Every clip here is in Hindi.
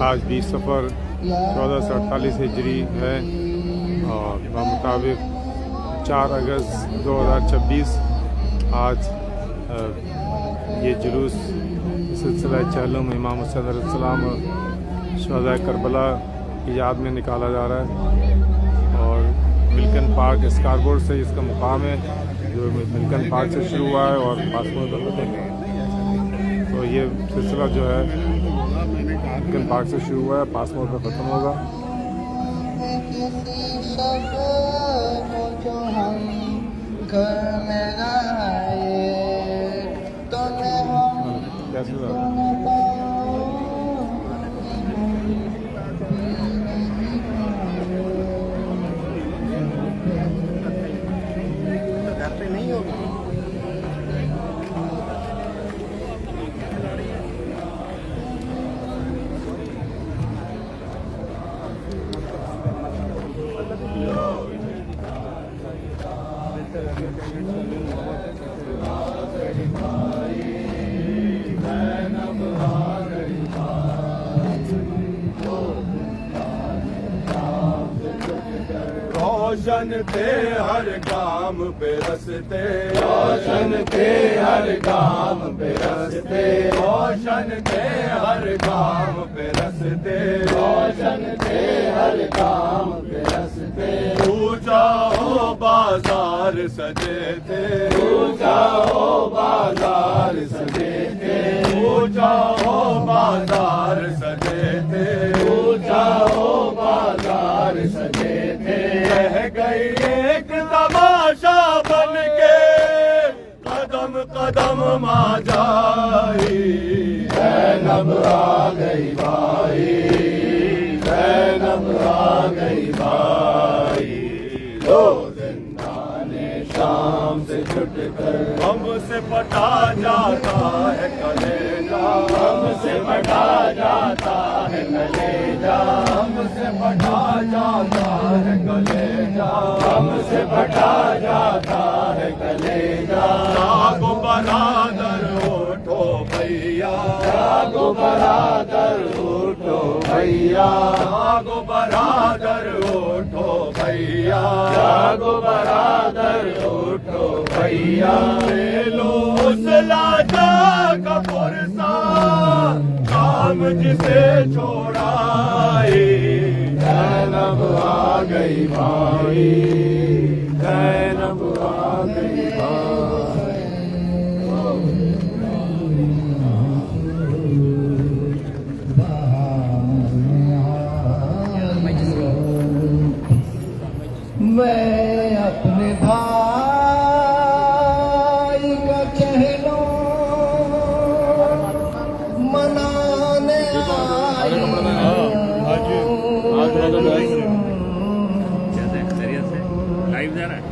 आज 20 सफ़र 1448 हिजरी है और मुताबिक 4 अगस्त 2026 आज ये जुलूस सिलसिला चहलम इमाम हुसैन अलैहिस्सलाम शुहदाए करबला की याद में निकाला जा रहा है। और मिल्कन पार्क स्कारबोर्ड से इसका मुकाम है, जो मिल्कन पार्क से शुरू हुआ है और पासपोर्ट तो ये सिलसिला जो है मिल्कन पार्क से शुरू हुआ है, पासपोर्ट पर ख़त्म होगा। रोशन थे हर काम पे रस्ते, रोशन थे हर काम पे रस्ते, रोशन थे हर काम पे रस्ते, रोशन थे हर काम पे रस्ते। ऊंचा हो बाजार सजे थे, ऊंचा हो बाजार सजे थे, ऊंचा हो बाजार सजे थे, ऊंचा हो बाजार सजे थे। रह गई एक तमाशा बन के कदम कदम मा जाई, ज़ैनब आ गई भाई, ज़ैनब आ गई भाई। लो जिंदाने शाम से छुट कर हमसे पटा जाता है कलेजा, हमसे पटा जाता है कलेजा, हमसे पटा जाता है कलेजा, हमसे पटा जाता है कलेजा। जागो बरादर उठो भैया, जागो बरादर उठो भैया, जागो बरादर उठो भैया, जागो बरादर उठो भैया। ले लो उस लाजा का पुरसा काम जिसे छोड़ाई, ज़ैनब आ गई भाई, ज़ैनब आ गई भाई। मैं अपने भाई का चेहरा मनाने लाइव जा रहा है,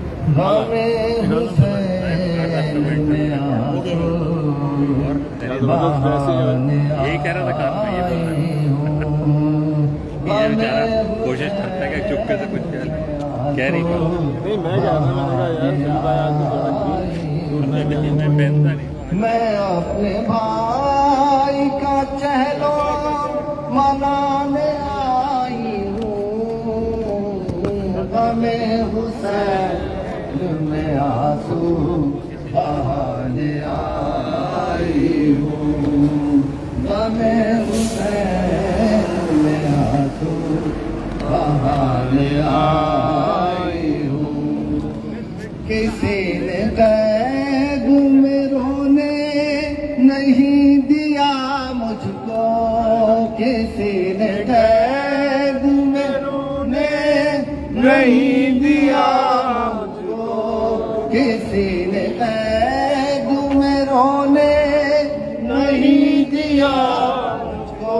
यही कह रहा था काम ये बेचारा कोशिश करता है कि चुपके से कुछ कह रही नहीं, मैं क्या मैं पहनता नहीं। मैं अपने भाई का चेहरा मनाने आई हूँ, मैं हुसैन में आंसू बहाने आई हूँ, मैं हुसैन में आंसू बहाने आई हूँ। किसी ने कैद में रोने नहीं दिया मुझको, किसी ने कैद में रोने नहीं दिया मुझको, किसी ने कैद में रोने नहीं दिया मुझको।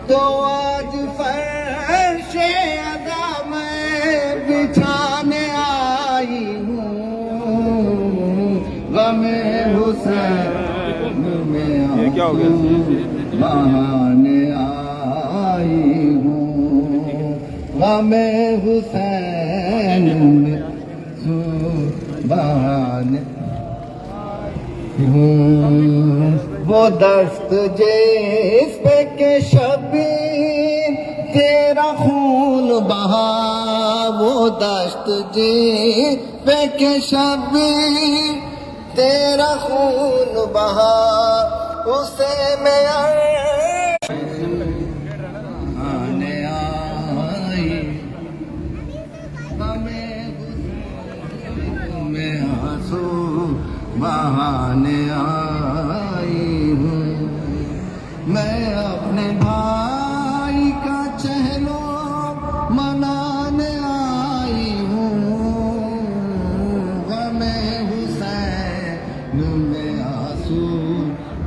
तो आज फर्शे अदा में बिछाने आई हूँ, गमे हुसैन में ये क्या हो गया? बहाने आई हूँ, गमे हुसैन में बहाने हूँ। वो दस्त जिस पे के शबीर तेरा खून बहा, वो दस्त जिस पे के शबीर तेरा खून बहा, उसे मैं आने आई में आंसू बहाने आई हूँ। मैं अपने भाई का चेहरा मनाने आई हूँ। गमे हुसैन में आंसू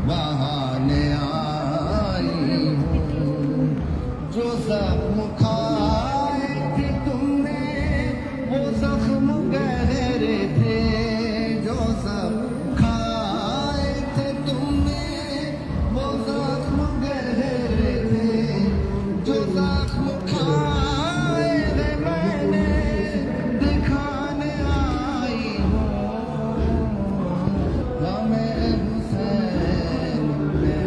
बहाने आई हूँ। जो जख्म खाए थे तुमने वो जख्म गहरे थे, जो जख्म खाए थे तुमने वो जख्म गहरे थे, जो जख्म खाए थे मैंने दिखाने आई हूँ। हमें हुसैन में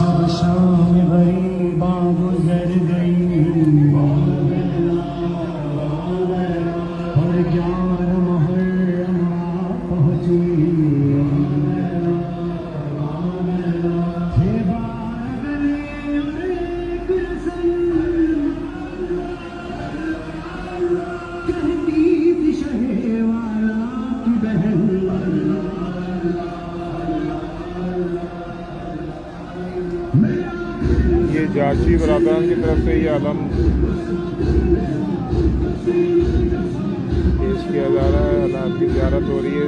जब शाम गरीबा गुजर गई और 11 मुहर्रम पहुंची, थे बागले गुलशन, कहती थी शहवारा की बहन, ये जाची बरादरान की तरफ से ये आलम पेश किया जा रहा है। आपकी ज़ियारत हो रही है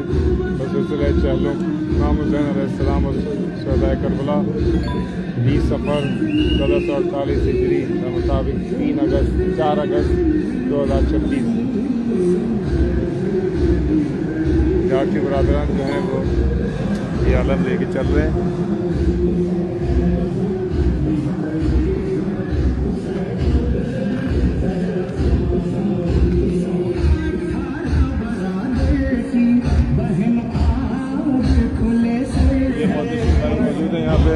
बसिलसिला चहलों इमाम हुसैन अलैहिस्सलाम और शहदाए करबला 20 सफ़र 1448 हिजरी के मुताबिक 4 अगस्त 2026 जाती बरदरान जो हैं वो ये आलम लेके चल रहे हैं। ये मौजूद है यहाँ पे।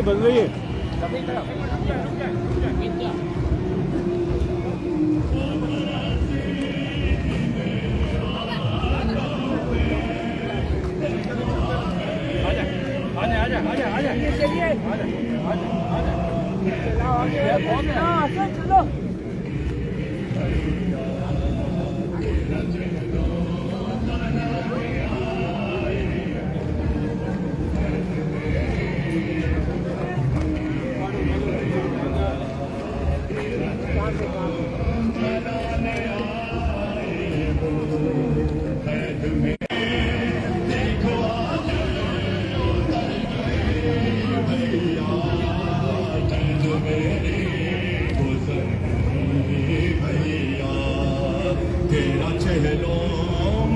बन रही है। चलो भैया चहलो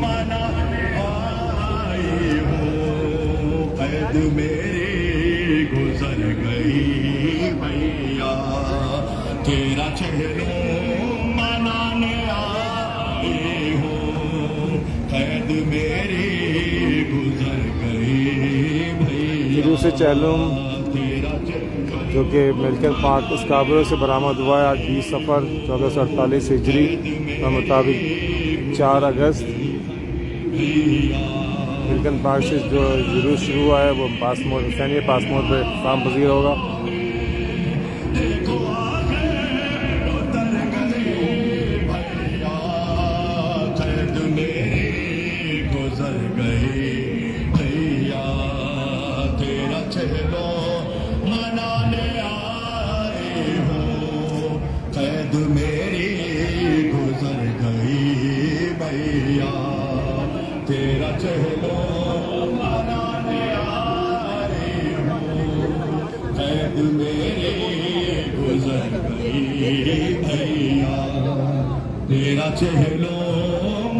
मनाने आई हूँ कैद मेरी गुजर गई भैया तेरा चहलो मनाने आई हूँ कैद मेरी गुजर गई भैया जुलूस चहलुम जो कि मिल्कियत पार्क स्काबरो से बरामद हुआ है आज 20 सफ़र 1448 हिजरी के मुताबिक 4 अगस्त मिल्कियत पार्क से जो जुलूस शुरू हुआ है वो पासपोर्ट सैनिक पासपोर्ट पर इख्तिताम पजीर होगा। गुजर गई भैया तेरा चहलो मनाने आए हो कैद मेरी गुजर गई भैया तेरा चहलो मनाने आए हो कैद मेरी गुजर गई भैया तेरा चहलो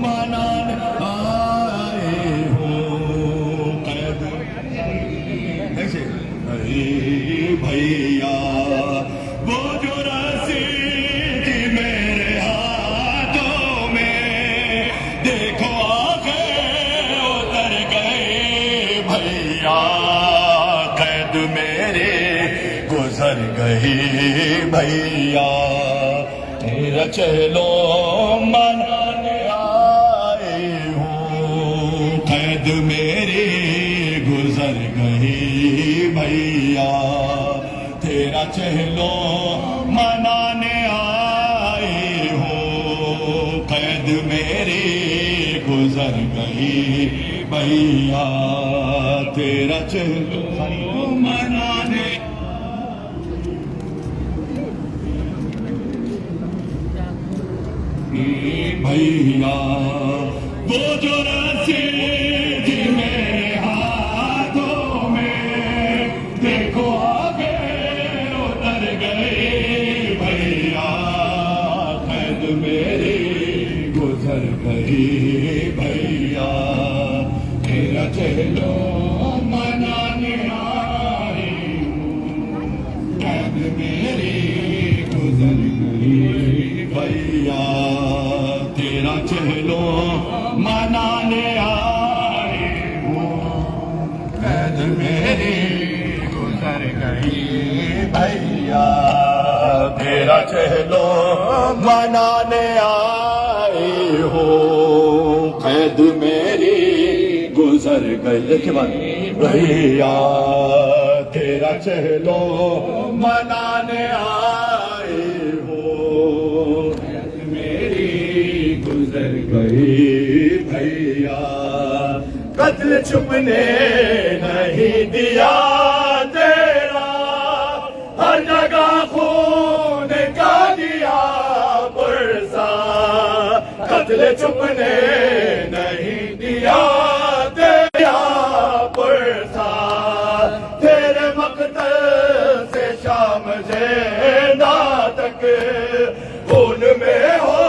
मनाने आए हो कैद ऐसे भैया वो जो रस्सी थी मेरे हाथों में देखो आगे उतर गए भैया कैद मेरे गुजर गई भैया तेरा चलो मनाने आए हूँ कैद मेरी गुजर गई भैया तेरा चहलो मनाने आए हो कैद मेरी गुजर गई भैया तेरा चहलो मनाने भैया वो जो रस्सी थी मेरे हाथों में देखो आगे उतर गए भैया कैद मेरी गुजर गई भैया तेरा चलो मनाने आई हूँ कैद मेरी गुजर गई भैया तेरा चलो मनाने आए हूँ कैद मेरी गुजर गई भैया तेरा चलो मनाने आए हो कैद मेरी गुजर गई देखिए बात भैया तेरा चलो मनाने आए हो कैद मेरी गुजर गई भैया कत्ल छुपने नहीं दिया तेरा हर जगह खून का दिया बरसा कत्ल छुपने नहीं दिया तेरा बरसा तेरे मकतल से शाम ज़ेना तक खून में हो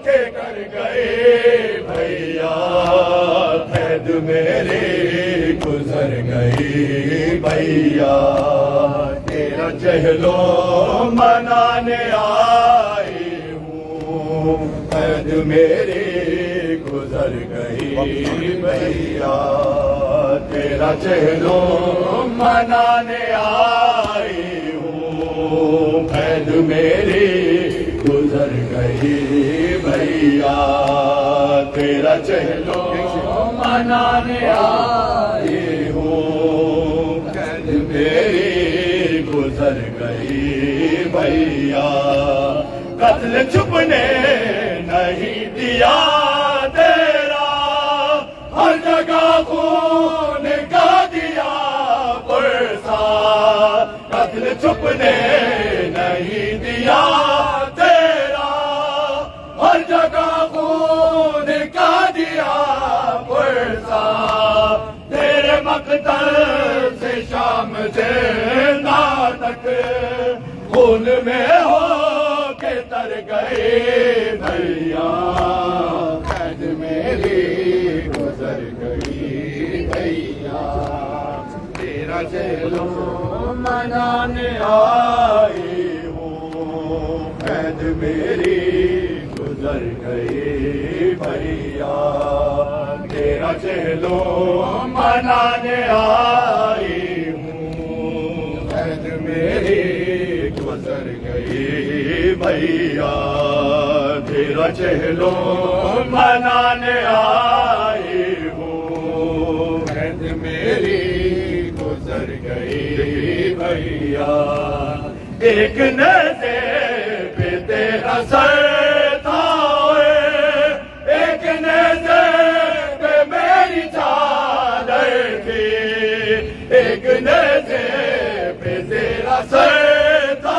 के कर गए भैया कैद मेरी गुजर गई भैया तेरा चहलो मनाने आई हूँ कैद मेरी गुजर गई भैया तेरा चहलो मनाने आई हूँ कैद मेरी गुजर गई भैया तेरा चहलो मनाने आई हूँ कैद मेरी गुजर गई भैया कत्ल छुपने नहीं दिया तेरा हर जगह खून का दिया बरसा कत्ल छुपने नहीं दिया तेरा हर जगह खून का दिया बरसा तेरे मकतल से शाम से ना तक खून में हो के तर गए भैया कैद कैद मेरी गुजर गई भैया तेरा चलो मनाने आई हूँ कैद मेरी गुजर गई भैया तेरा चलो मनाने आई हूँ कैद मेरी गुजर गई भैया तेरा चलो मनाने आई हूँ कैद मेरी गुजर गई भैया एक नजर पे तेरा सर था एक नजर पे मेरी चादर थी एक नजर पे तेरा सर था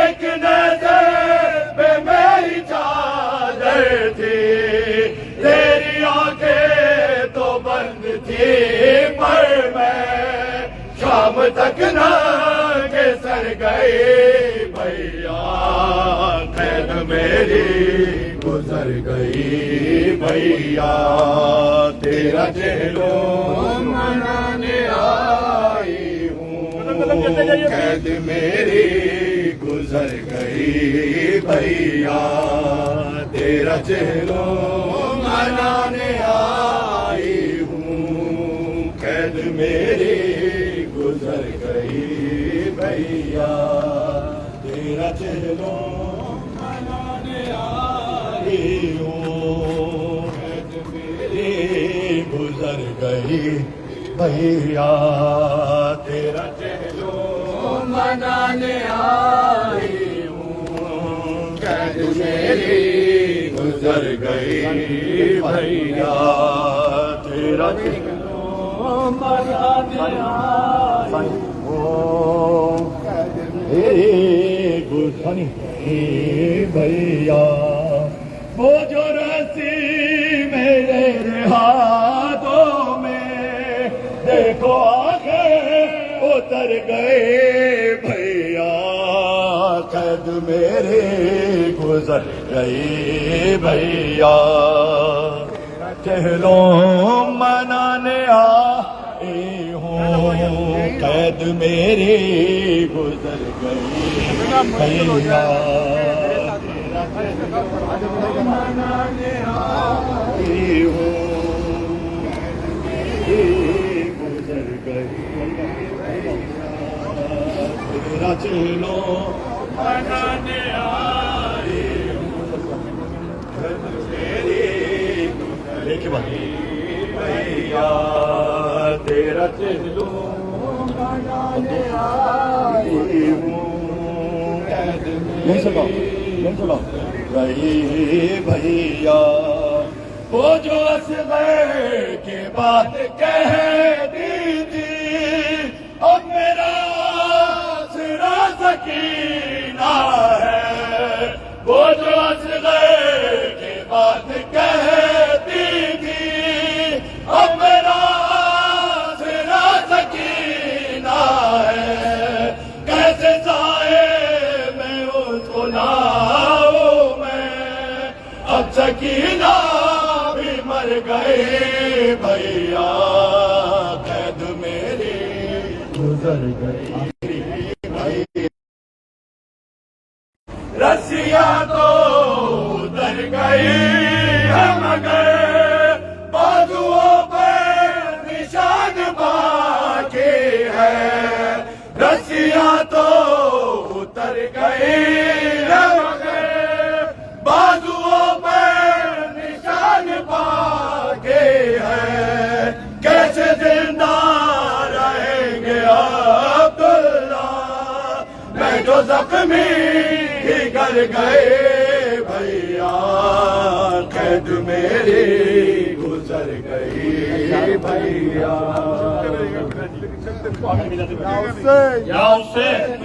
एक नजर पे मेरी चादर थी तेरी आंखें तो बंद थी पर मैं शाम तक ना के सर गए भैया कैद मेरी गुजर गई भैया तेरा चलो मनाने आई हूँ कैद मेरी गुजर गई भैया तेरा चलो मनाने आई हूँ कैद मेरी गुजर गई भैया तेरा चलो मनाने आई हूँ कैद मेरी गुजर गई भैया तेरा चलो मनाने आई हूँ कैद मेरी गुजर गई भैया तेरा चलो मनाने आई गुजर भैया वो जो रस्सी मेरे हाथों में देखो आगे उतर गए भैया कैद मेरे गुजर गई भैया चलो मनाने आई हूँ कैद मेरी गुजर गई भैया मनाने आई हूँ गुजर गई तेरा चलो मनाने आई लेके भैया तेरा चलो मनाने आई हूँ गई भैया वो जो असग़र के बात कह दी थी अब मेरा सिरा सकीना है वो जो असग़र के बात कहती थी अब मेरा सिरा सकीना है कैसे साए मैं उसको लाऊं मैं अब सकीना भी मर गए भैया कैद मेरी गुजर गई रस्सियां तो उतर गई है मगर बाजुओं पर निशान बाकी है रस्सियां तो उतर गई है मगर बाजुओं पर निशान बाकी है कैसे जिंदा रहेंगे अब्दुल्ला मैं जो जख्मी कर गए भैया कैद मेरी गुजर गई भैया या हुसैन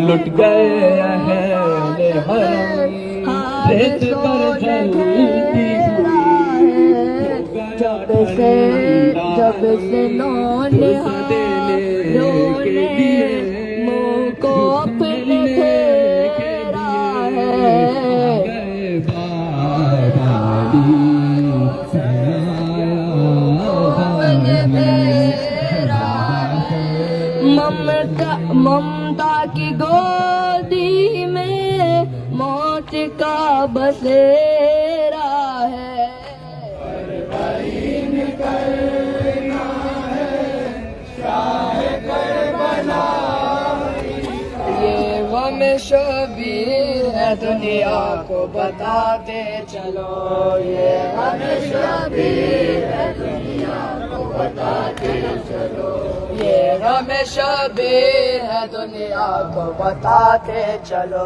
लुट गए अहले हरम रेत पर जलती जब से रोने मुँह को अपने फेरा ममता की गोदी में मौत का बसेरा है। ये गम शबीर है दुनिया को बताते चलो, ये गम शबीर है दुनिया को बताते चलो, ये गम शबीर है दुनिया को बताते चलो,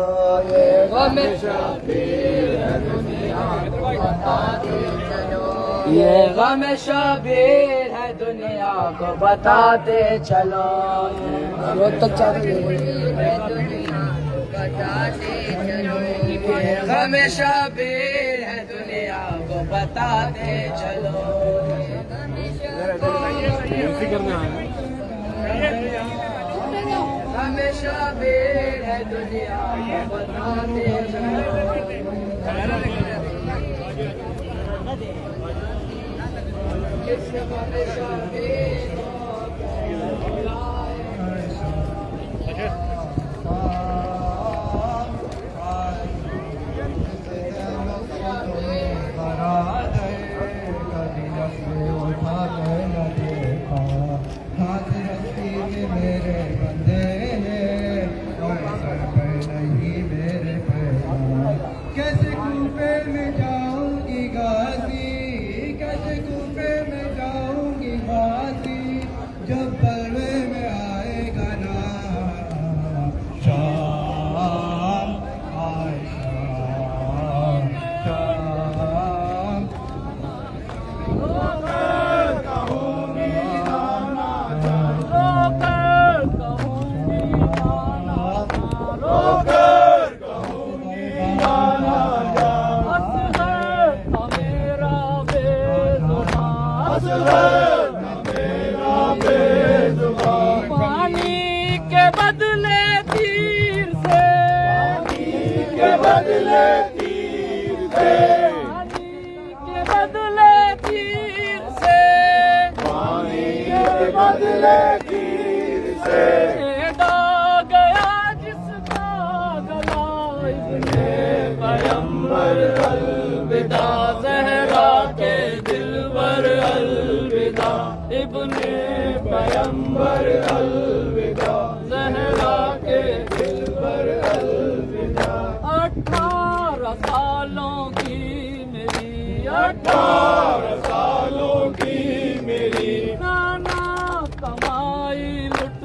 ये गम शबीर है दुनिया को बताते चलो, ये गम शबीर है दुनिया को बताते चलो, रोज तक गम शबीर है दुनिया को बताते चलो, गम शबीर है दुनिया को बताते मेरे बंदे और सर पे नहीं मेरे पैर, कैसे कूपे में जाऊंगी गाजी, कैसे कूपे में जाऊंगी गाजी, जब बलवे में आएगा ना शाम, आए शाम, शाम। पानी के बदले तीर से, पानी के बदले तीर से, पानी के बदले तीर से, पानी के बदले तीर से, छेड़ा गया जिसका गला इब्ने पैगंबर अलविदा, ज़हरा के दिलबर अलविदा, इब्ने पैगंबर अलविदा, ज़हरा के दिलबर अलविदा। 18 सालों की मेरी, 18 सालों की मेरी नाना कमाई लुट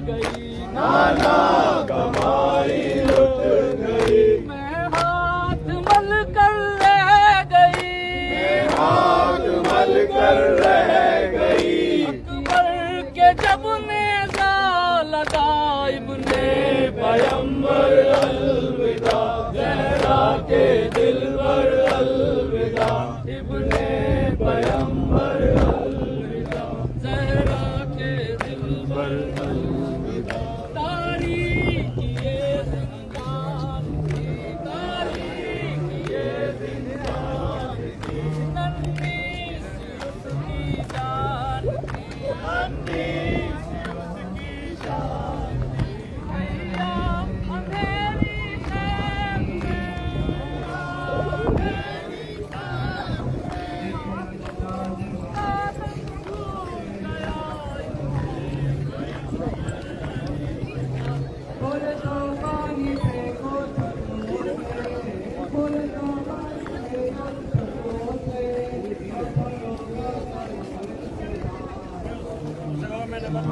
गई, नाना कमाई लुट गई, मैं हाथ मल कर रह गई, मैं हाथ मल कर रह गई, जब नेज़ा लगा इब्ने पैगंबर अलविदा, ज़हरा के दिलबर अलविदा, इब्ने पैगंबर अलविदा, ज़हरा के दिलबर अलविदा। तारीख ये ज़िंदान की, तारीख ये ज़िंदान की, नन्ही सी उसकी जान की, नन्ही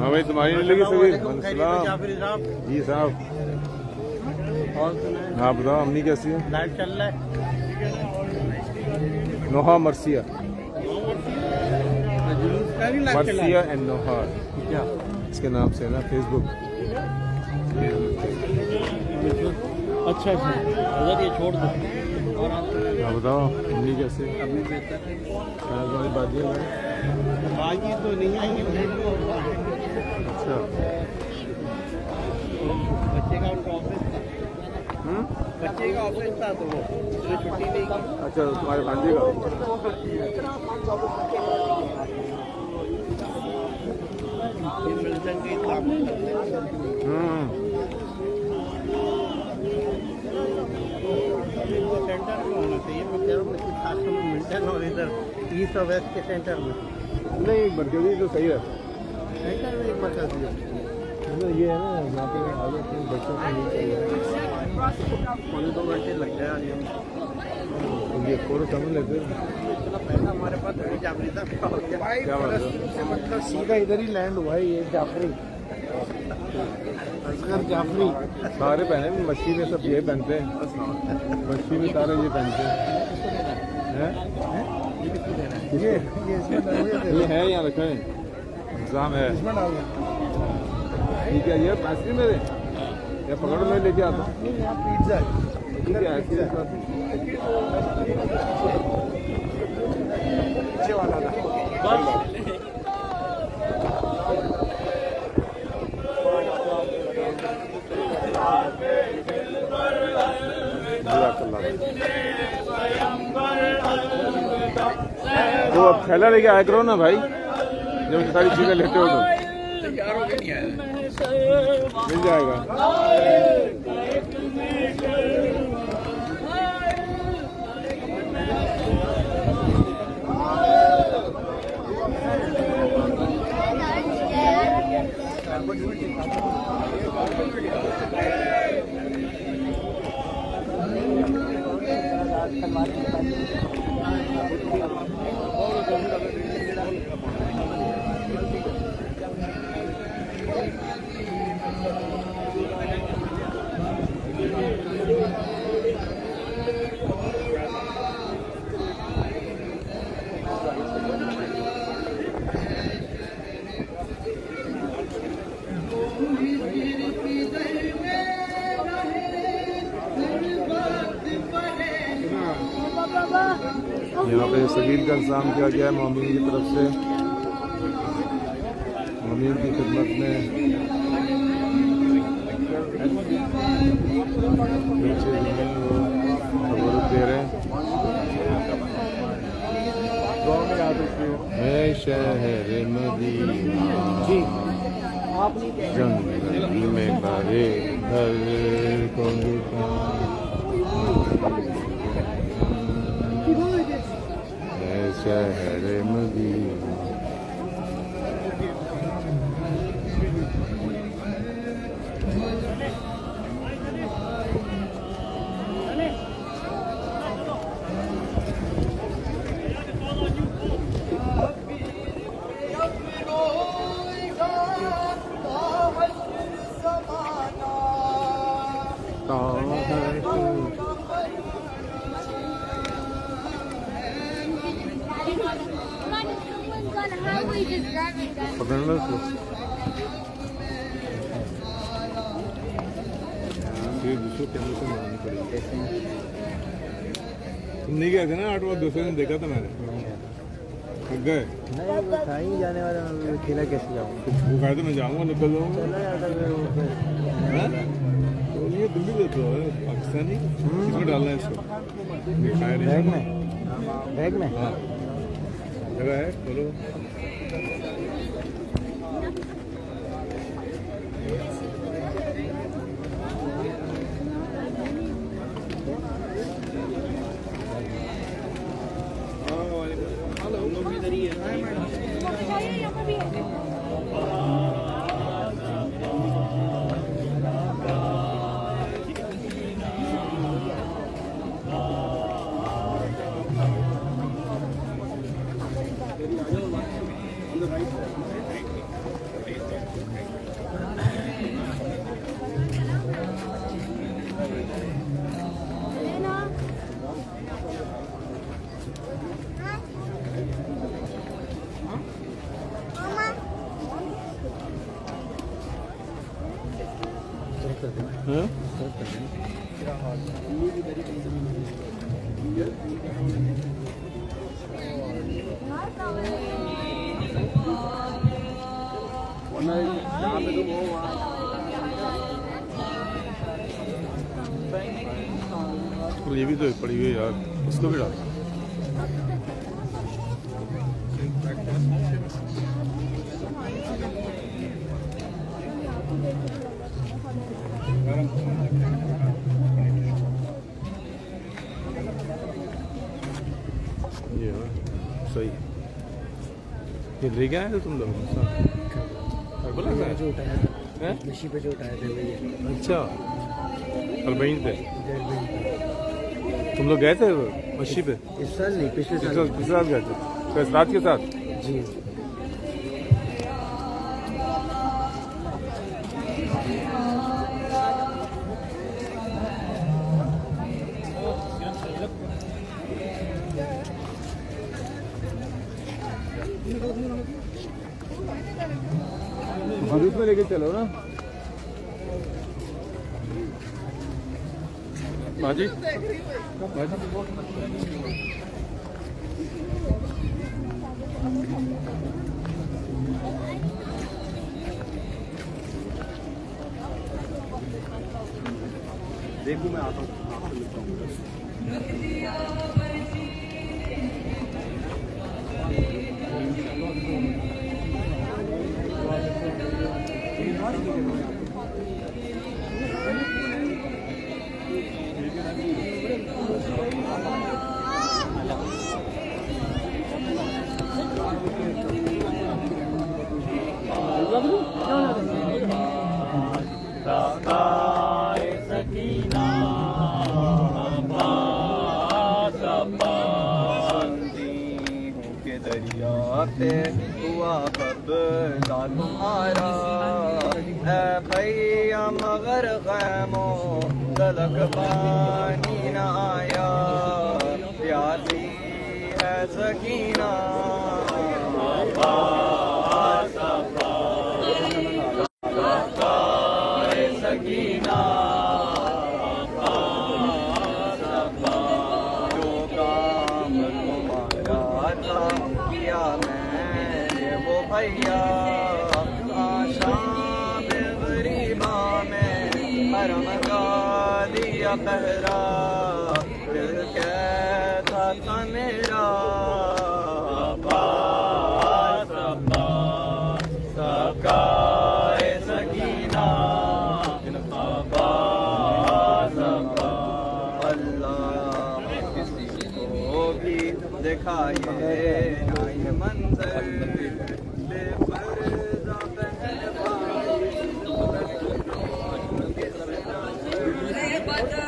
हाँ भाई, तुम्हारी नहीं लगी सभी? सलाम जी साहब। हाँ बताओ, अम्मी कैसी है? लाइव चल रहा है। नोहा मर्सिया, मर्सिया एंड नोहा, क्या इसके नाम से है ना फेसबुक। अच्छा अच्छा अगर ये छोड़ दो और आप हाँ बताओ मम्मी कैसे अभी बेहतर तुम्हारी बाजी है बाजी तो नहीं आएंगे अच्छा बच्चे का उनका ऑफिस था बच्चे का ऑफिस था तो वो छुट्टी नहीं की अच्छा तुम्हारे भांजे का मिल्टन के इस्लाम सेंटर में होना चाहिए मैं कह रहा हूँ कुछ खास मिल्टन और इधर ईस्ट और वेस्ट के सेंटर में नहीं एक मरकजी तो सही है सेंटर में एक मरकज दिया ये है ना यहाँ पे आगे अपने बच्चों को नहीं चाहिए पौने 2 घंटे लग जाए ये फोटो समझ लेते इतना पैसा हमारे पास नहीं जाफरी था क्या हो गया क्या बात है मतलब सीधा इधर ही लैंड हुआ है ये जाफरी असगर जाफरी सारे पहने मच्छी में सब ये पहनते हैं मच्छी में सारे ये पहनते हैं ये इसमें डाल दिया ये है यहाँ रखे इंतजाम है इसमें डाल दिया ठीक है ये पैसे मेरे या पकड़ मैं लेके आता हूँ यहाँ पिज्जा है ठीक है ऐसे पीछे वाला था तो अब थैला लेके आया करो ना भाई जब सारी चीजें लेते हो तो मिल जाएगा यहाँ पे सलील का इंतजाम किया गया है मोमिन की तरफ से मोमिन की खिदमत में नीचे वो खबर दे रहे हैं है शहर मदीना जंगल में भरे घर को शहर मदीना पकड़ना उसको ये दूसरे कैमरे से मारनी पड़ेगी तुम नहीं गए थे ना 8 बार दूसरे दिन देखा था मैंने थक गए नहीं जाने वाला मैं अकेला कैसे जाऊँ वो कहा था मैं जाऊँगा निकल जाऊँगा तो ये तुम भी देते हो पाकिस्तानी इसमें डालना है इसको दिखाया नहीं बैग में हाँ जगह है बोलो ये भी तो पड़ी हुई है यार, उसको भी डाल। ये सही है। ये ले गए हैं तो तुम लोग बोला था जो उठाया था नशी पे जो उठाए थे वही है। अच्छा, कल वहीं थे तुम लोग गए थे मच्छी पे? इस साल नहीं, पिछले साल पिछले साल गए थे तो इस रात के साथ। जी। भरूच में लेके चलो ना माजी। देखो मैं आता हूँ, आपसे मिलता हूँ। दरियाते हुआ कब्जा तुम्हारा है भैया, मगर गैमो तलक पानी न आया, प्यासी है सकीना सकीना। जो काम तुम्हारा था किया मैंने वो भैया, आशा गरीबा में हरम का दिया पहरा, दिल कहता था मेरा सबका सकीना। अल्लाह किसी को भी दिखाए ना ये मंजर, बेपर्दा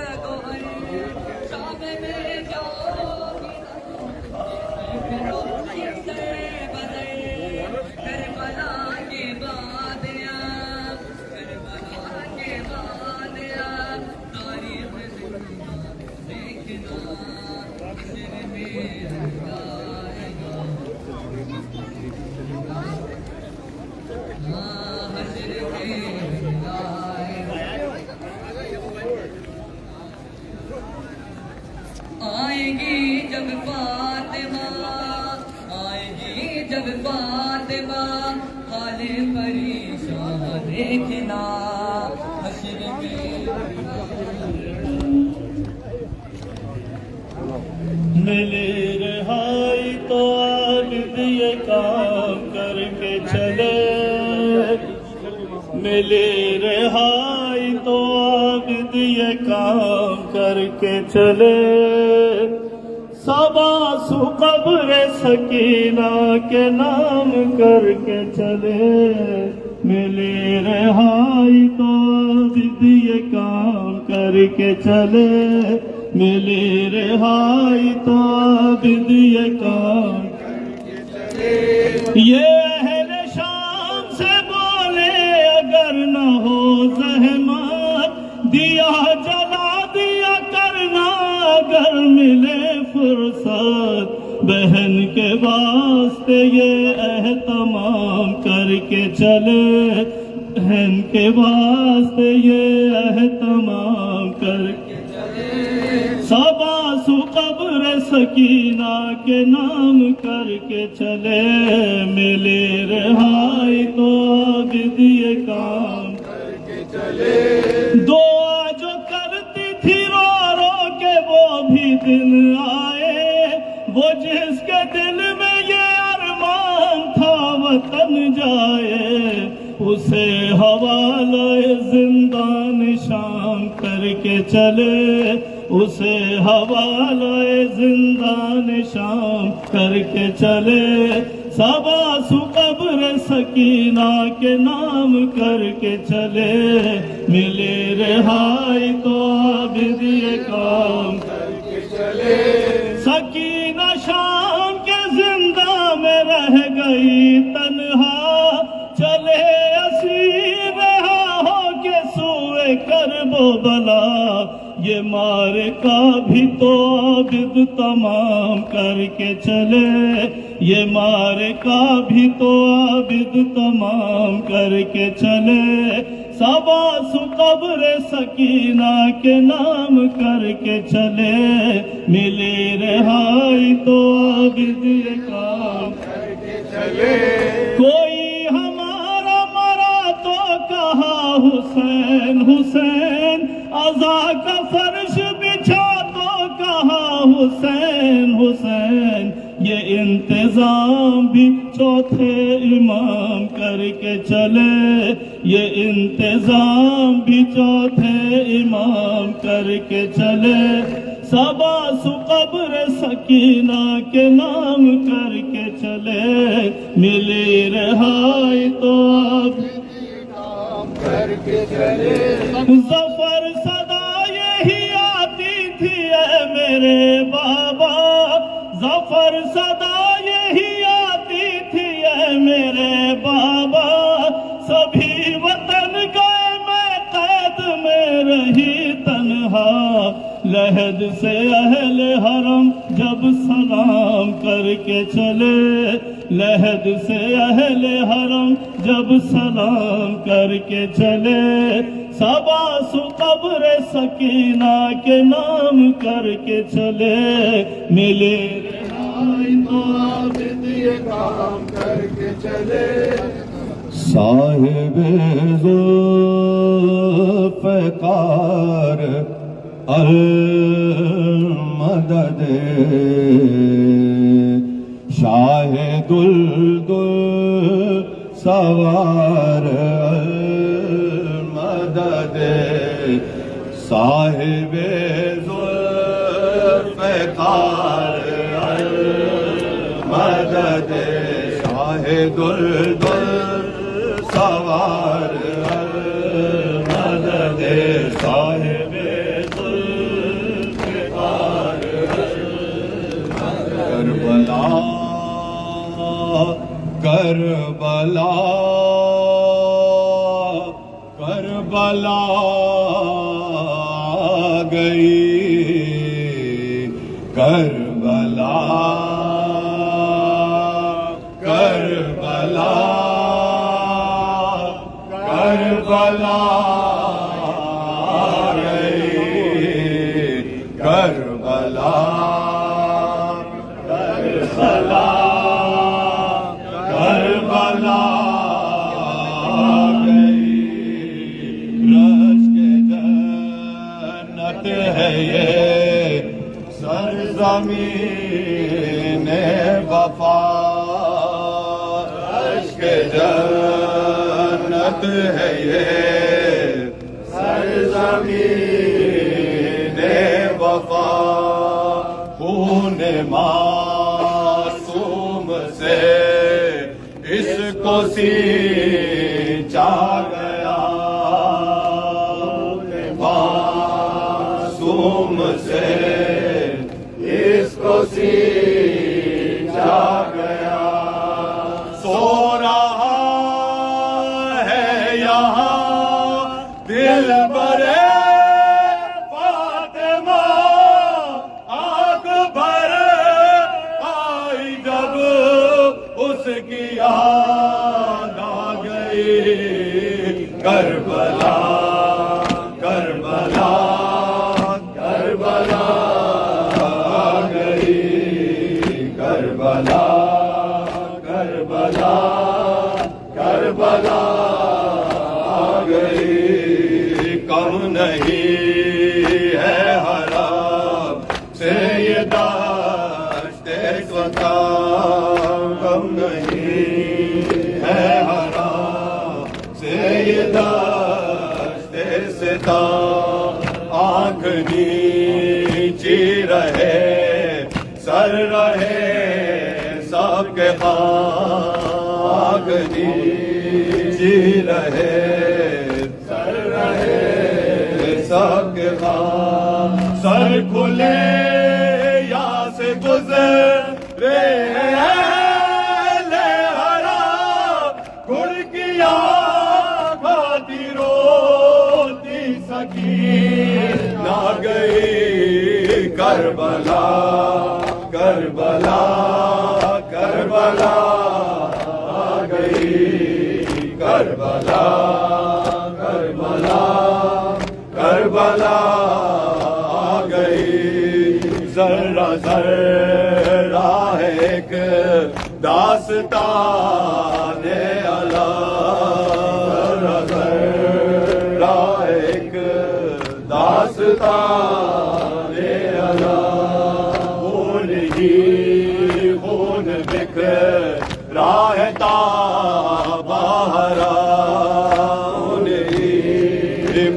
आएगी जब फातिमा, आएगी जब फातिमा, हाले परेशान देखना हश्र में। मिले रिहाई तो आबिद ये काम करके चले, मिले रिहाई तो आबिद ये काम करके चले, सबासु कब्र सकीना के नाम करके चले, मिले रिहाई तो आबिद ये काम करके चले, मिले रिहाई तो आबिद ये काम करके चले। ये अहले शाम से बोले अगर न हो ज़हमत, दिया जला दिया करना अगर मिले फुर्सत, बहन के वास्ते ये एहतमाम करके चले, बहन के वास्ते ये एहतमाम करके चले, सबासु कब्र सकीना के नाम करके चले, मिले रिहाई तो आबिद ये काम करके चले। दुआ जो करती थी रो रो के वो भी दिन आए, वो जिसके दिल में ये अरमान था वतन जाए, उसे हवाले जिंदान शाम करके चले, उसे हवाले जिंदान शाम करके चले। सबासु कब्र सकीना के नाम करके चले, मिले रिहाई तो आबिद ये काम करके चले। सकीना शाम के जिंदा में रह गई तन्हा, चले असीर रहा हो के सूए करबो बला, ये मार का भी तो आबिद तमाम करके चले, ये मार का भी तो आबिद तमाम करके चले। सबासु कब्र सकीना के नाम करके चले, मिले रिहाई तो आबिद ये काम करके चले। कोई हमारा मरा तो कहा हुसैन हुसैन, अज़ा का फर्श बिछा तो कहा हुसैन हुसैन, ये इंतजाम भी चौथे इमाम करके चले, ये इंतजाम भी चौथे इमाम करके चले। सबासु कब्र सकीना के नाम करके चले, मिले रिहाई तो करके चले। ज़फ़र सदा यही आती थी ऐ मेरे बाबा, ज़फ़र सदा यही आती थी ऐ मेरे बाबा, सभी वतन गए मैं कैद में रही तन्हा, लहद से अहले हरम जब सलाम करके चले, लहद से अहले हरम जब सलाम करके चले। सबासु कब्र सकीना के नाम करके चले, मिले रिहाई तो आबिद ये काम करके चले। साहिब ज़ुल्फ़िकार अल मदद, शाहिदुल दुल सवार अल मदद, साहिब ज़ुल्फ़िकार अल मदद, शाहिदुल दुल सवार अल मदद, साहिब करबला करबला करबला गई, करबला करबला करबला गई, करबला करबला करबला गई। रश्क जन्नत है ये सरज़मीन वफा, रश्क जन्नत है ये सरज़मीन वफा, खून मासूम से इसको सींचा गया, मासूम से इसको सींचा गया। सो रहा है यहाँ दिल बरे उसकी याद आ गई, करबला करबला करबला आ गई। अग्नि जी रहे सर रहे सबके बाद सर खुले यहाँ से गुजरे ले हरा गुड़किया खाती रोती सकी ना गई करबला करबला करबला आ गई करबला करबला करबला आ गई जरा जरा है एक दास्तान अला जरा जरा एक दास्तान अला खून ही खून बिखरा है ताबहरा खून ही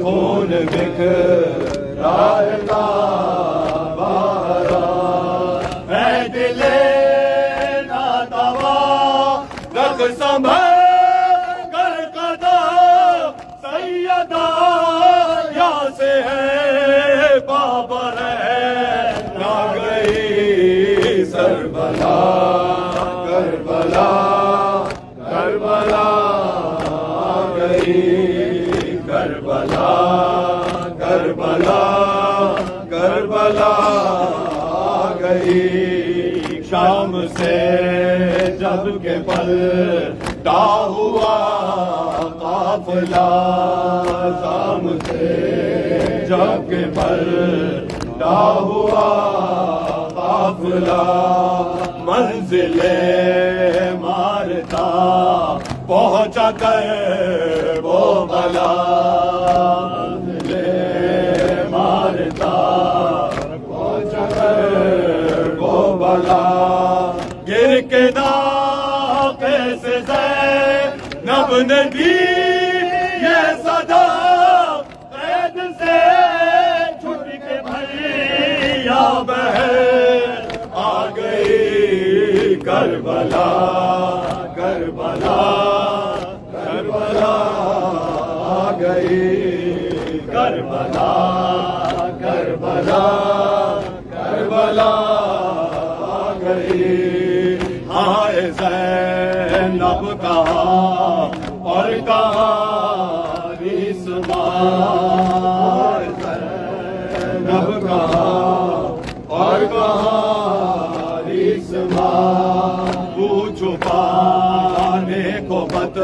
खून बिखरा है ताबहरा है दिले नातवा रख संभल कर कदम सैयदा या से है बाबर ना गई सरबला करबला करबला आ गई करबला करबला करबला आ गई शाम से जब के पल ता हुआ काफिला शाम से जब के पल ता हुआ काफिला मंजिले मारता पहुंचा कर वो बला मंजिले मारता पहुंचा कर वो बला गिर के नाके से ज़ैनब ने दी ये सदा कैद से छुट के भैया बहन आ गई करबला करबला करबला आ गई करबला करबला करबला आ गई हाय ज़ैनब कहाँ और कहाँ रिस्वाय ज़ैनब कहाँ और कहाँ रिस्वाय तू छुपाने को बत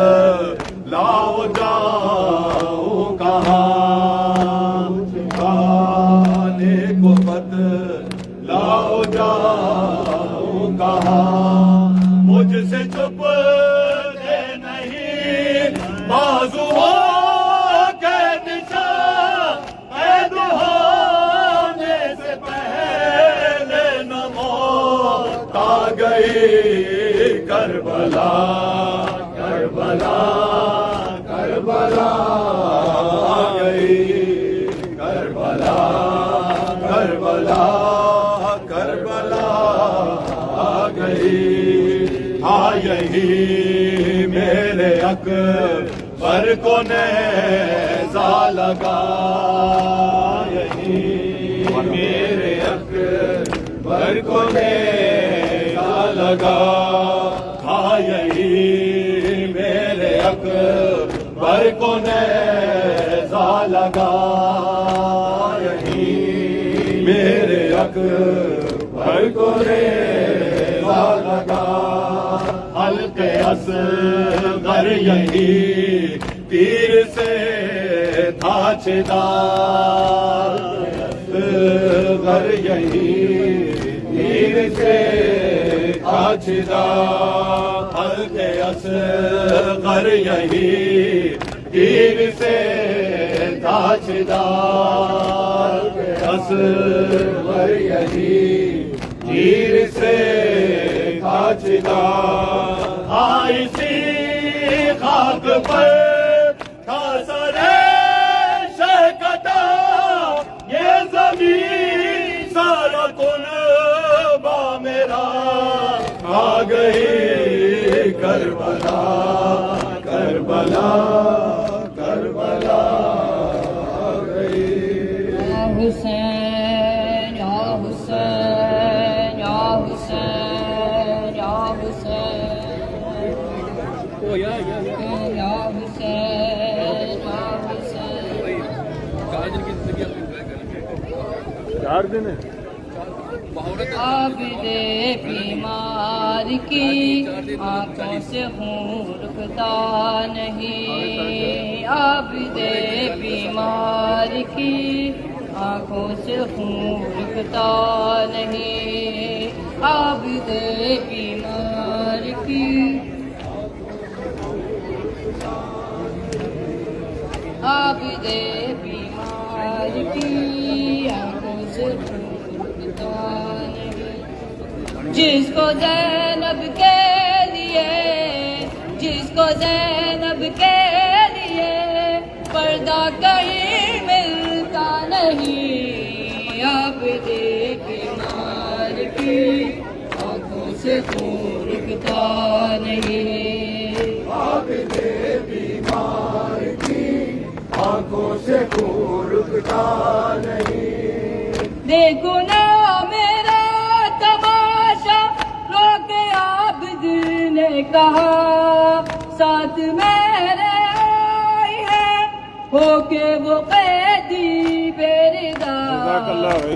लाओ जाओ कहाँ छुपाने को बत लाओ जाओ कहाँ मुझसे छुप के नहीं बाजुओं के निशान कैद होने से पहले न मौत आ गई करबला करबला करबला आ गई करबला करबला करबला आ गई हाँ यही मेरे अकबर को नेज़ा लगा यही मेरे अकबर को नेज़ा लगा हाँ यही मेरे अकबर को नेज़ा लगा यही मेरे अकबर को नेज़ा लगा हल्के असगर यही तीर से था छिदार असगर यही तीर से था छिदार हल्के असगर यही तीर से था छिदार असगर यही तीर से खाचदा इसी खाक पर था सरे शहकता ये ज़मीन सारा कुनबा मेरा आ गई करबला करबला करबला गई। या हुसैन या हुसैन या हुसैन या हुसैन या हुसैन या हुसैन। 4 दिन है। आबिदे बीमार की आंखों से खून रुकता नहीं। आबिदे बीमार की आंखों से खून रुकता नहीं। आबिदे बीमार की आबिदे बीमार की आंखों से खून रुकता नहीं। जिसको ज़ैनब के लिए जिसको ज़ैनब के लिए पर्दा कहीं मिलता नहीं। आबिदे बीमार की आंखों से खून रुकता नहीं। आबिदे बीमार की आंखों से खून रुकता नहीं। देखो ना मेरा तमाशा रोके आबिद ने कहा। साथ मेरे आई है होके वो कैदी बेरदा।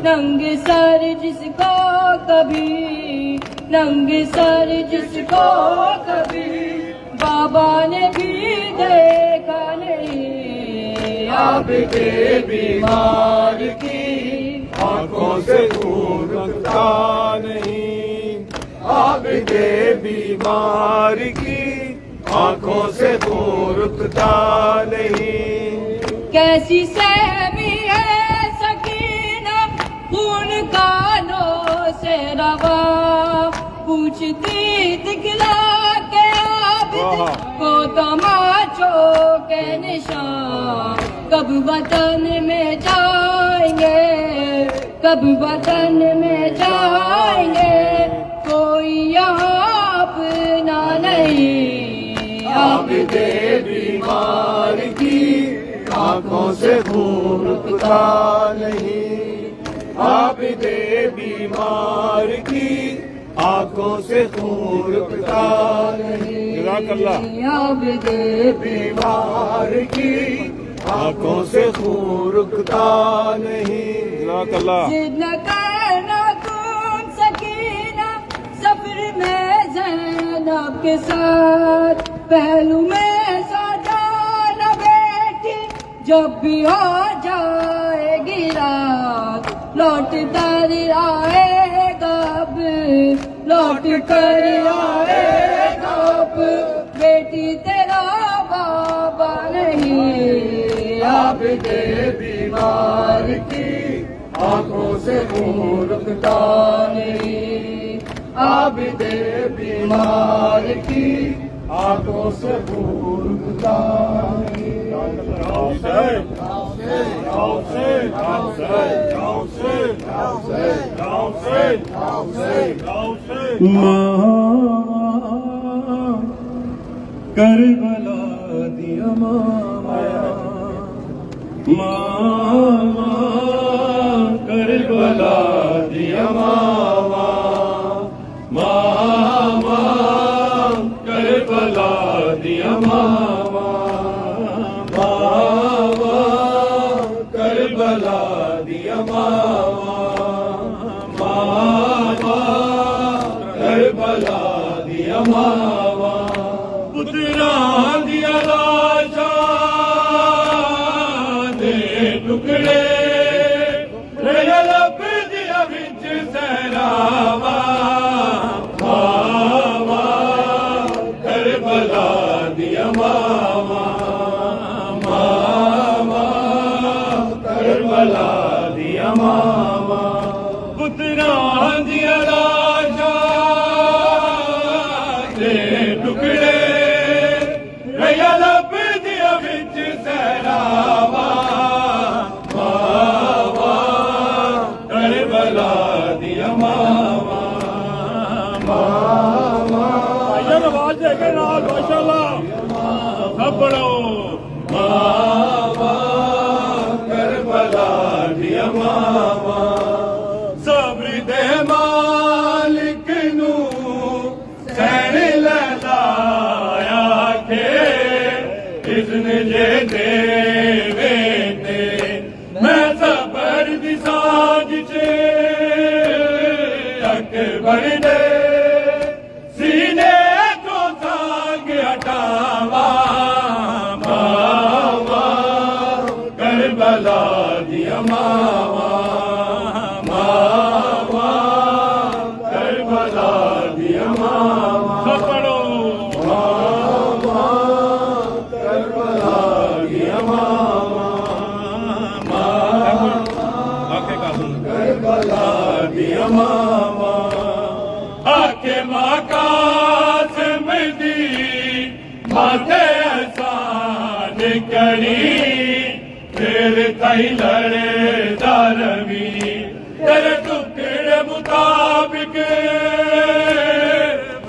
नंग सर जिसको कभी नंग सर जिसको कभी बाबा ने भी देखा नहीं। आबिदे बीमार की आंखों से खून रुकता नहीं। आबिदे बीमार की आंखों से खून रुकता नहीं। कैसी सहमी है सकीना खून कानों से रवा। पूछती दिखला के आबिद को तमाचों के निशान। कब वतन में जाएंगे कब वतन में जाएंगे कोई यहाँ अपना नहीं। आबिदे बीमार की आंखों से खून रुकता नहीं। आबिदे बीमार की आंखों से खून रुकता नहीं। आबिदे बीमार की आंखों से खून रुकता नहीं। जिद न करना तुम सकीना सफर में ज़ैनब के साथ। पहलू में सजा न बैठी जब भी हो जाएगी रात। लौट कर आएगा अब लौट कर आएगा अब बेटी तेरा बाबा नहीं। आबिदे बीमार की आंखों से खून रुकता नहीं। आबिदे बीमार की आंखों से खून रुकता नहीं। करबला दिया मामा मामा करबला दिया मामा मामा करबला दिया मामा मामा करबला दिया मामा मामा करबला दिया मामा। पुत्रा दिया लाशा दे टुकड़े लब दिया बिच सहरावा मामा करबला दिया मामा मामा करबला दिया मामा। पुत्रा दिया लाशा दे टुकड़े लब दिया बिच सहरावा मामा करबला दिया मामा मामा। के नाल माशाअल्लाह सब पढ़ो मावा करबला दिया मावा सब्र दे मालिक नू सैन ललाया के इज़्न जे देवे ते मैं सबर दी साज चे अकबर दे सीने को सांग हटावा मावा करबला दिया मावा मावा करबला दिया मावा सब पढ़ो मावा करबला दिया मावा करबला दिया मावा आके माकासिम दी माथे एहसान करी फिर तई लड़े दारवी तेरे टुकड़े मुताबिक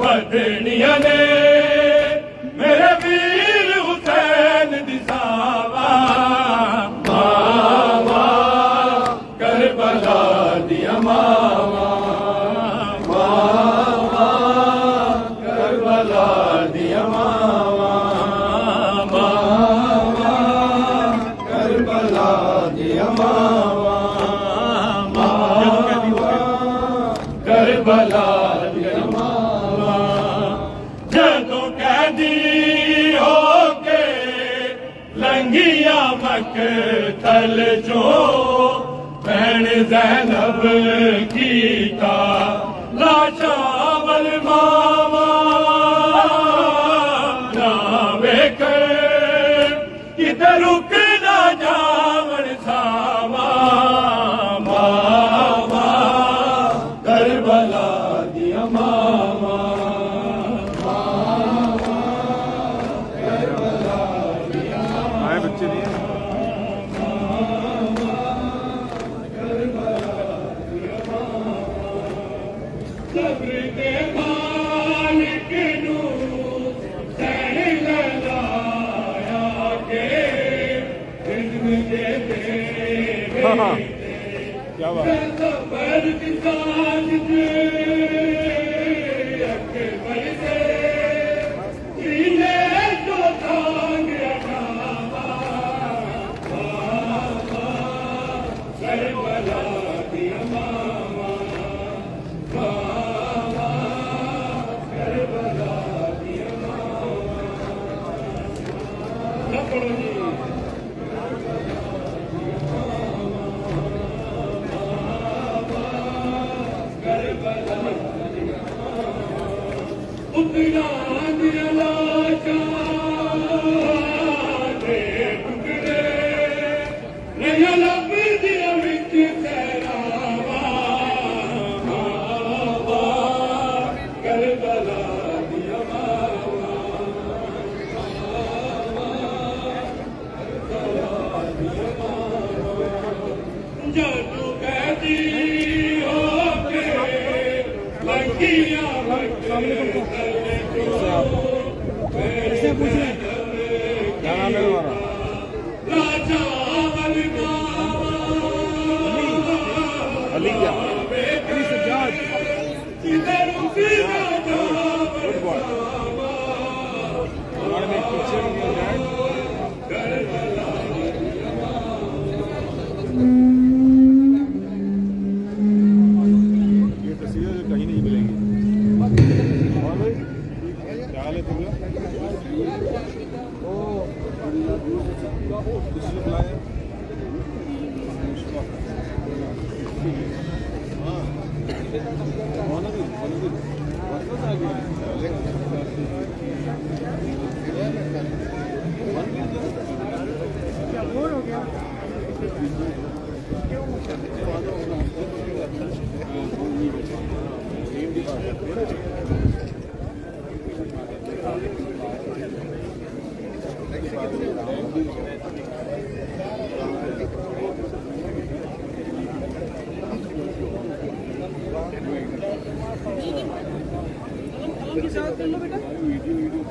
वदनिया ने मेरे वीर हुसैन दिसावा मावा करबला दिया मावा मावा करबला दिया मावा मावा करबला दिया मावा मावा करबला दिया मावा जदों कैदी होके लंघिया मकतल जो भैन ज़ैनब कीता लाशावल मावा ना वेख किते रुक ना जावन सावा मावा करबला दिया मावा आए बच्चे नहीं है सब्र दे मालिक नू सैन ललाया के इज़्न जे देवे क्या बात सबर की साज जे अकबर से सीने को सांग हटावा मावा करबला दिया मावा मावा करबला दिया मावा सब पढ़ो जी उतना दिया लाशा दे टुकड़े नया लब दिया विच सहरावा मावा करबला दिया मावा जदों कैदी होके लंघिया इससे पूछिए क्या नाम है तुम्हारा अली क्या अली सज्जाद गुड बॉय हमारे में पिक्चर भी हो जाए ये तस्वीरें कहीं नहीं मिलेंगी और भाई क्या हाल है तुम्हें किसी ने बुलाया के साथ कर लो बेटा।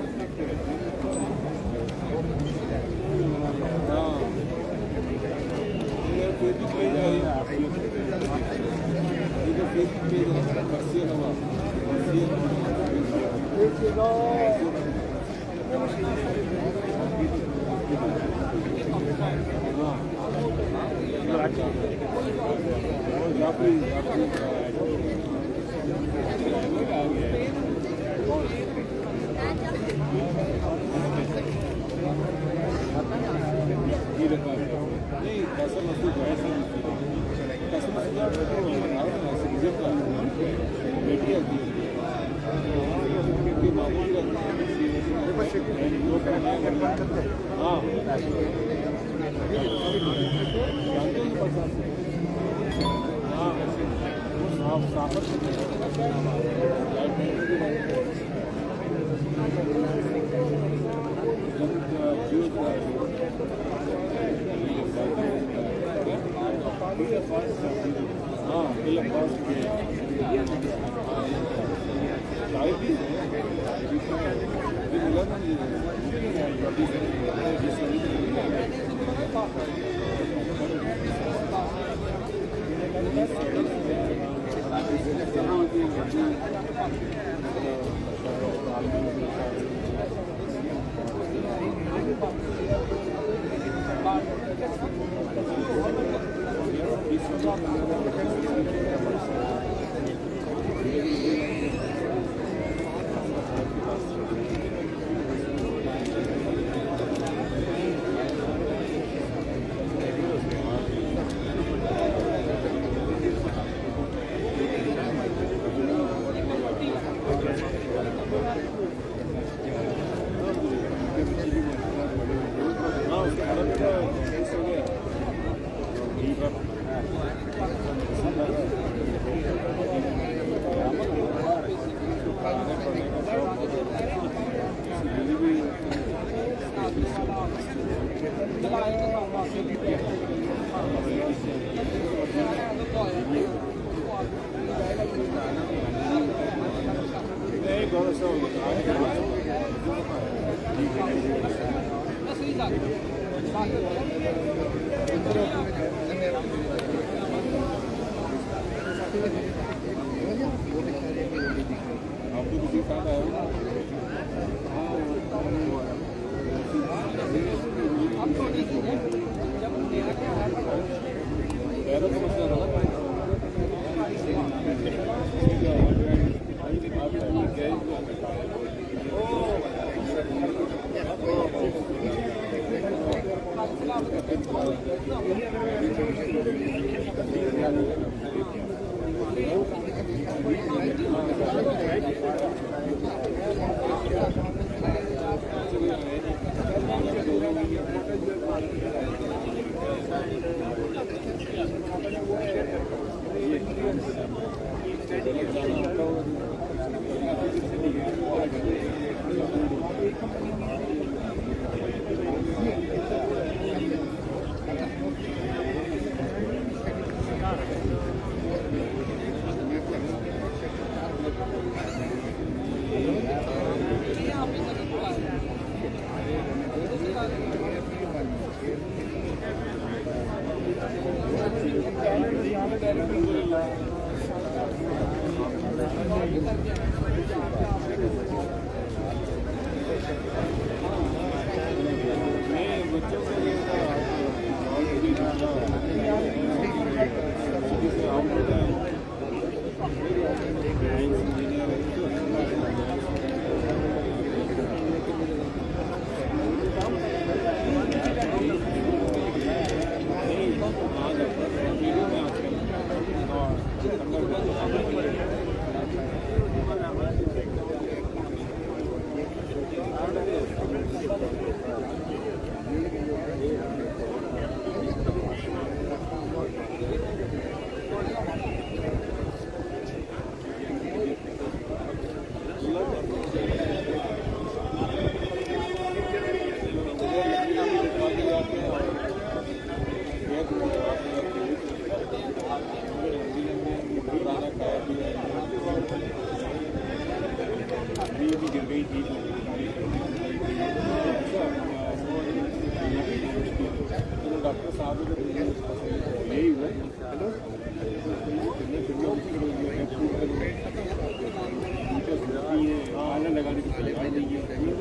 तो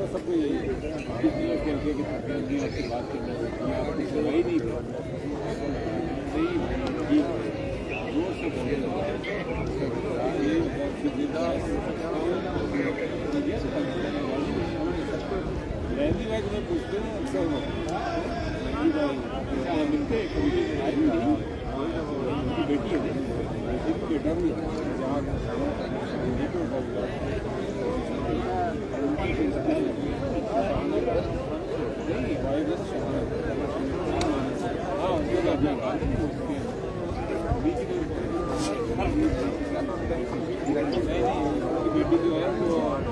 सबको यही है कि आपसे बात करना होती है, आपकी सुनाई नहीं सही जोर से बोलने लगा ये लहंदी भाई तुम्हें पूछते हैं अक्सर मिलते कभी आई नहीं बेटी है बेटी की बेटा भी है जहाँ बेटी जो है वो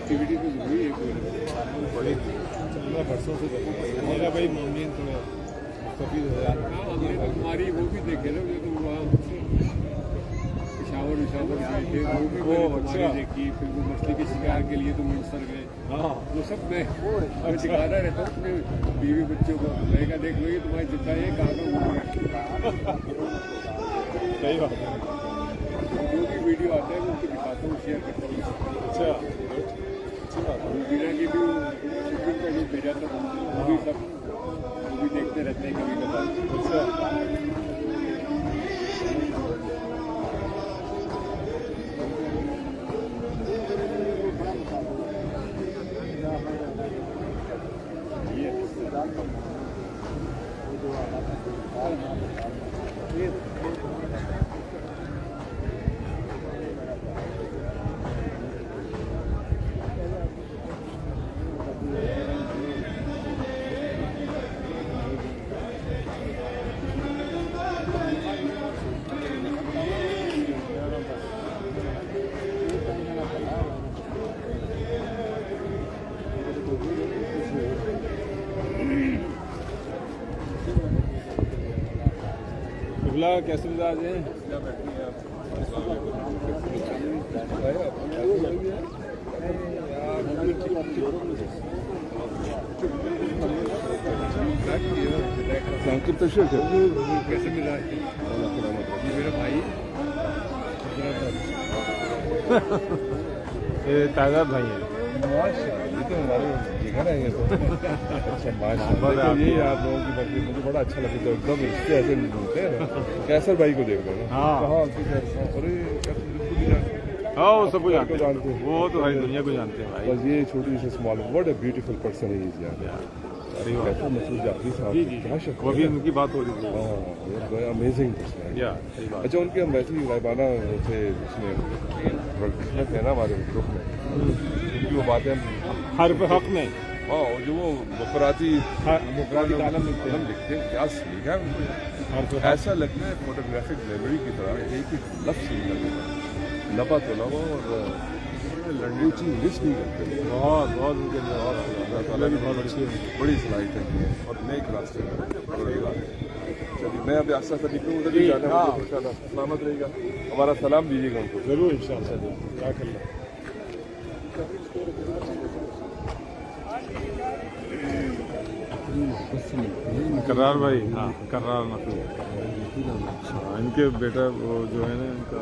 एक्टिविटी तो जरूरी है बड़ी बरसों से मेरा भाई मामले तो सभी हमने तो हमारी वो भी देखे ना तो वहाँ पिशावर गए थे वो अच्छा देखी फिर वो मछली के शिकार के लिए तो मंदसर गए हाँ वो सब मैं सिखाता रहता हूँ अपने बीवी बच्चों को मैं क्या देख लो तुम्हारी चिंता है कहाँ सही बात है जो भी वीडियो आता है वो उनको दिखाता हूँ शेयर करता हूँ अच्छा अच्छी बात है वीडियो की भी जो भेजा था वो भी सब वो भी देखते रहते हैं कभी कभार अच्छा कैसे मिजाज हैं कैसे मिजाज मेरा भाई ये ताज़ा भाई है ये तो हमारे जिगर है ये तो अच्छा माशाल्लाह ये आप लोगों की बकरी मुझे बड़ा अच्छा लगा तो एकदम रिश्ते ऐसे मिलते हैं ना कैसर भाई को देख रहे हाँ अरे हाँ वो सबको जानते हैं वो तो भाई दुनिया को जानते हैं भाई बस ये छोटी सी small what a beautiful person है यार अरे कैसा मसूद जाफरी साहब वो भी उनकी बात हो रही थी हाँ अमेजिंग पर्सन अच्छा उनके हम वैसे ही रायबाना थे उसमें थे ना हमारे ग्रुप में उनकी वो बातें हर हक में हाँ जो वो मुकराती कालम लिखते हैं क्या लिखा है ऐसा लगता है फोटोग्राफिक मेमोरी की तरह एक एक लफ्ज़ नहीं लगता लपा तो लवा और ऊँची लिस्ट नहीं करते बहुत बहुत उनके अल्लाह ताला की बहुत अच्छी बड़ी सलाहियत है और नेक रास्ते चलिए मैं अभी आस्ता आस्ता निकलूँ उधर भी जाना है इंशाल्लाह सलामत रहेगा हमारा सलाम दीजिएगा उनको जरूर इंशाल्लाह जाकल्ला करार भाई हाँ करार मतलब इनके बेटा वो जो है ना इनका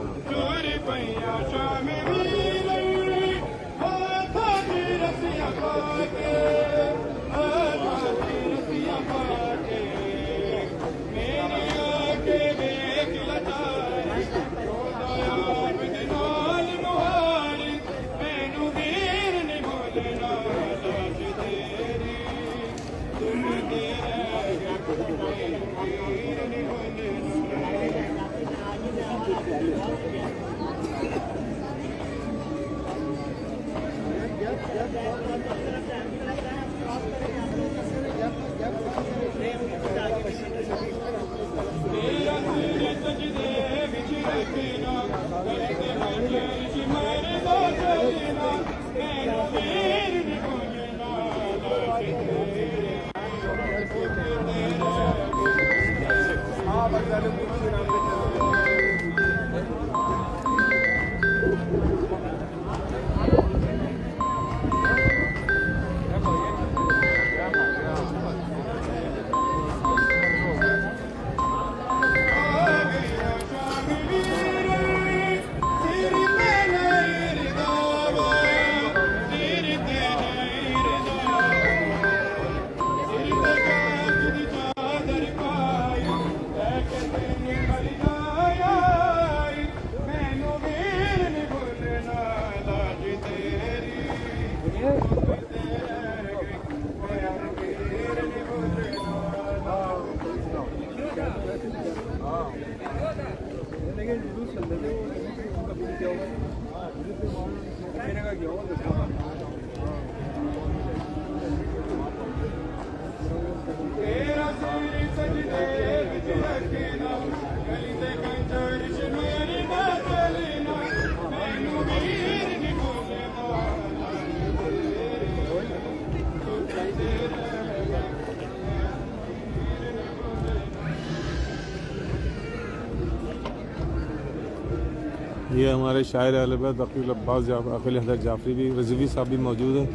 ये हमारे शायर अहलबैत अकील अब्बास अकील हैदर जाफरी भी रिजवी साहब भी मौजूद हैं।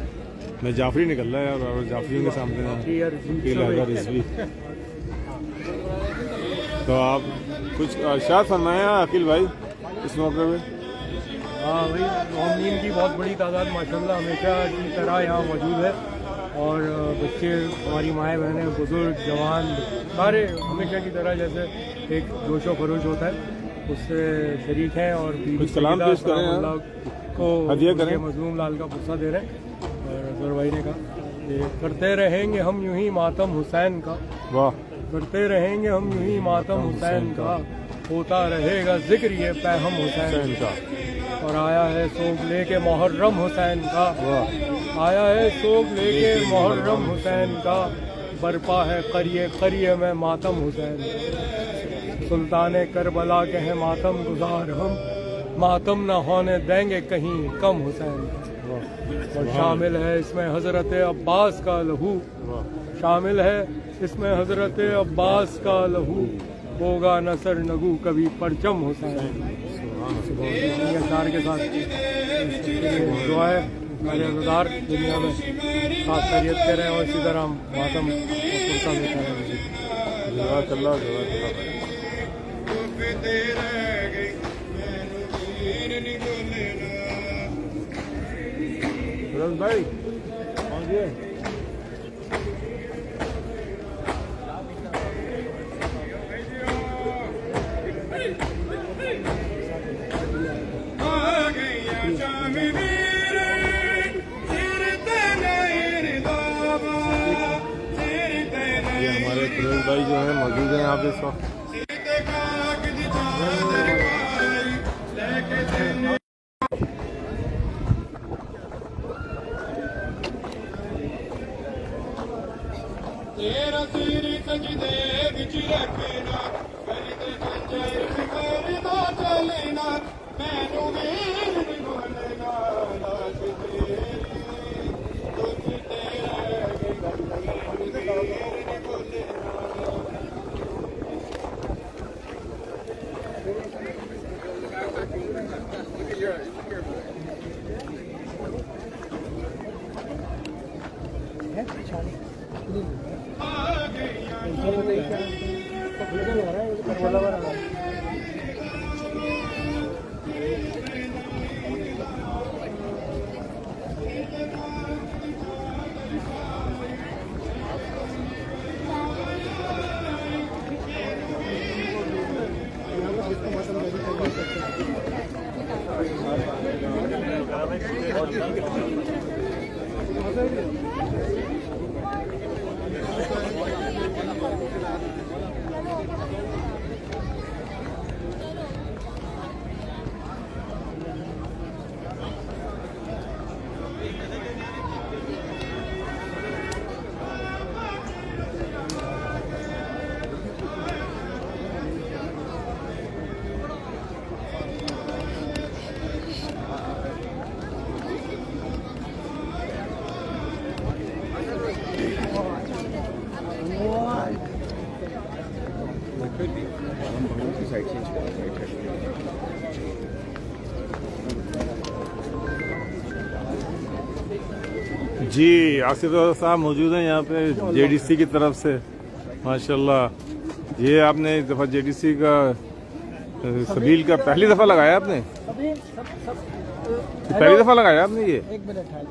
मैं जाफरी निकल रहा है यार, और जाफरी के सामने अकील हैदर रिजवी। तो आप कुछ शायद फरमाया अकील भाई इस मौके पे? हाँ भाई, मौमीन की बहुत बड़ी तादाद माशाल्लाह हमेशा की तरह यहाँ मौजूद है, और बच्चे, हमारी माएँ बहनें, बुजुर्ग, जवान, सारे हमेशा की तरह जैसे एक जोशो खरोश होता है उससे शरीक हैं। और कुछ कलाम पेश करें को हदिया करें। मजलूम लाल का पुस्सा दे रहे हैं। और अजहर भाई ने कहा कि करते रहेंगे हम यूं ही मातम हुसैन का, वाह, करते रहेंगे हम यूं ही मातम हुसैन का, होता रहेगा जिक्र ये पैहम हुसैन का। और आया है सोग लेके मुहर्रम हुसैन का, आया है सोग लेके मुहर्रम हुसैन का, बरपा है करिए में मातम हुसैन। सुल्तान करबला के हैं मातम गुजार हम, मातम न होने देंगे कहीं कम हुसैन। और शामिल है इसमें हजरत अब्बास का लहू, शामिल है इसमें हजरत अब्बास का लहू, होगा नसर नगू कभी परचम हुसैन। अशार के साथ दुआ है हमारे अज़ादार दुनिया में साथ खैरियत करें और इसी तरह मातम भाई हमारे फिरोज भाई जो है मौजूद हैं यहाँ पे इस वक्त। तेरा सिर सजदे विच रखना, करदे खंजर करदा चलना, मैनू वीर नहीं बोलना, लाश तेरी दुख तेरा वीर नहीं बोलना। जी आसिफ साहब मौजूद हैं यहाँ पे जेडीसी की तरफ से माशाल्लाह। ये आपने एक दफ़ा जेडीसी का सबील का पहली दफ़ा लगाया आपने? पहली दफ़ा लगाया आपने ये? एक मिनट है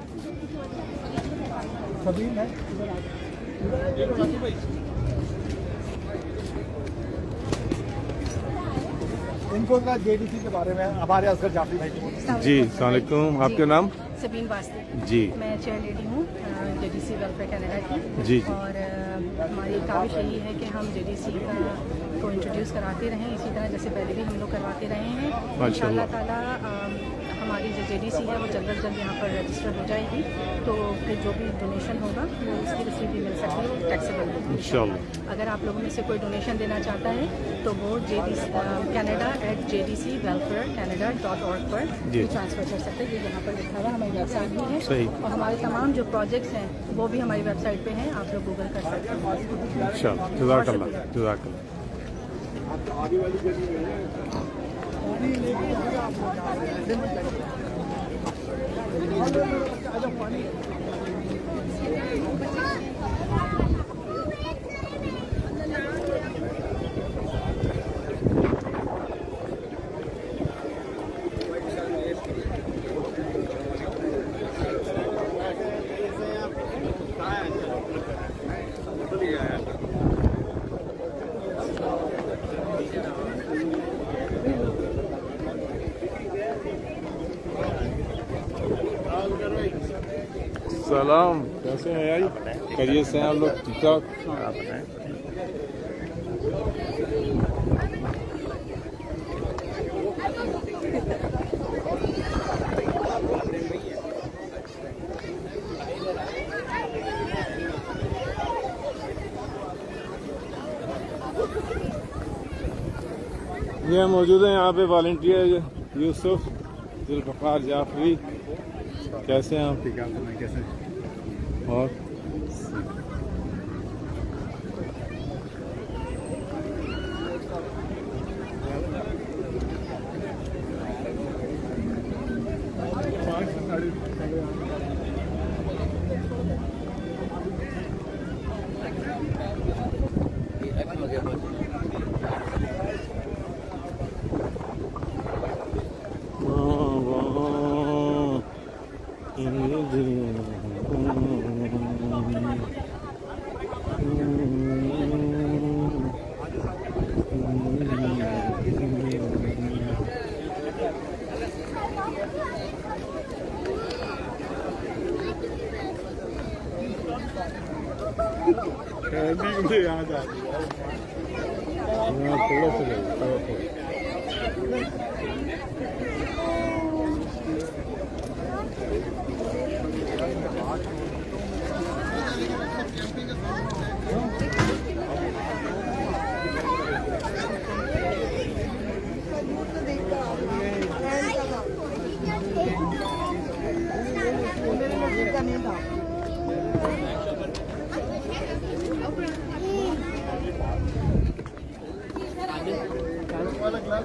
सबील है इनको जेडीसी के बारे में हमारे असगर जाफरी भाई जी अस्सलाम वालेकुम। आपका नाम? सबीन वास्ते जी मैं चेयर लेडी हूँ जेडीसी वेलफेयर कनाडा की। जी और हमारी काविश यही है कि हम जेडीसी को इंट्रोड्यूस कराते रहें, इसी तरह जैसे पहले भी हम लोग करवाते रहे हैं। इंशाअल्लाह ताला हमारी जो जेडीसी है वो जल्द अज जल्द यहाँ पर रजिस्टर हो जाएगी, तो फिर जो भी डोनेशन होगा वो उसकी रिसीव भी मिल सकती है, वो टैक्सेबल है इंशाअल्लाह। अगर आप लोगों में से कोई डोनेशन देना चाहता है तो वो Canada@jdcwelfarecanada.org पर ट्रांसफ़र कर सकते हैं। ये यहाँ पर लिखा हुआ हमारी वेबसाइट भी है सही। और हमारे तमाम जो प्रोजेक्ट्स हैं वो भी हमारी वेबसाइट पे हैं, आप लोग गूगल कर सकते हैं। इंशाअल्लाह जज़ाकल्लाह जज़ाकल्लाह। सलाम, कैसे हैं यार? खैरियत से हैं आप लोग? ठीक ठाक? ये मौजूद हैं यहाँ पे वॉलंटियर यूसुफ जुल्फ़िकार जाफरी। कैसे हैं आप? ठीक है, मैं कैसे? और मुझे याद आ गया थोड़ा सा वाला ग्लास